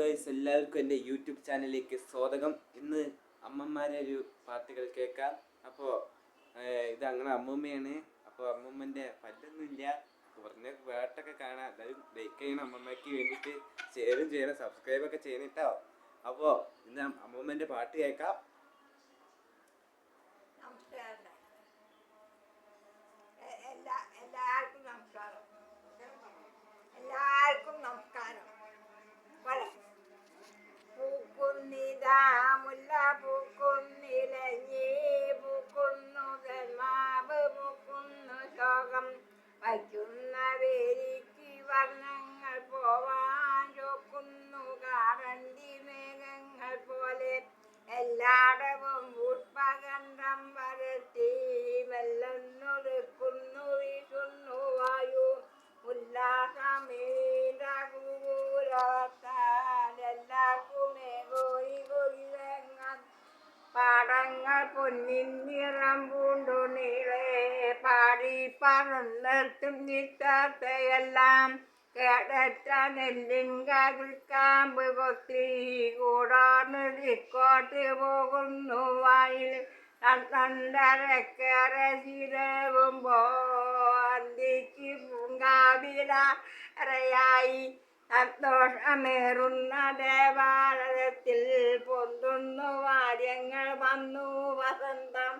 Guys, എല്ലാവർക്കും എൻ്റെ YouTube ചാനലിലേക്ക് സ്വാഗതം. ഇന്ന് അമ്മമാരെ ഒരു പാട്ടുകൾ കേൾക്കാം. അപ്പോൾ ഇതങ്ങനെ അമ്മൂമ്മയാണ്. അപ്പോൾ അമ്മൂമ്മൻ്റെ പല്ലൊന്നുമില്ല, കുറഞ്ഞ പാട്ടൊക്കെ കാണാം. എല്ലാവരും ലൈക്ക് ചെയ്യണം, അമ്മമ്മയ്ക്ക് വേണ്ടിയിട്ട് ഷെയറും ചെയ്യണം, സബ്സ്ക്രൈബൊക്കെ ചെയ്യണിട്ടോ. അപ്പോൾ ഇന്ന് അമ്മൂമ്മൻ്റെ പാട്ട് കേൾക്കാം. എല്ലാവർക്കും നമസ്കാരം. പൂക്കുന്നിതാ മുല്ല പൂക്കുന്നിലഞ്ഞി പൂക്കുന്നു മാവ് പൂക്കുന്നു ശോകം വയ്ക്കുന്ന വേലിക്ക് വർണ്ണങ്ങൾ പോവാൻ ചോക്കുന്നു കാറണ്ടി മേഘങ്ങൾ പോലെ എല്ലായിടവും പുഷ്പഗന്ധം വരട്ടി വെല്ലുന്നൊടുക്കുന്നു വീശുന്നു വായു ഉല്ലാസമേകൂരത്താലെല്ലാക്കുമേ കോരി കൊരിതങ്ങൾ പാടങ്ങൾ പൊന്നിൻ നിറം പൂണ്ടു നീളെ പാടി പറന്നെത്തും ചിട്ടത്തെയെല്ലാം കേടറ്റ നെല്ലിൻ കവിൾക്കാമ്പ് കൊത്തി കൂടാർന്ന് ദിക്കോട്ട് പോകുന്നു വായിൽ തണ്ടരക്കേറെ ചിരവുമ്പോ അന്തിക്ക് പൂങ്കാവിലറയായി സന്തോഷമേറുന്ന ദേവാലയത്തിൽ പൊന്തുന്നു വാര്യങ്ങൾ വന്നു വസന്തം.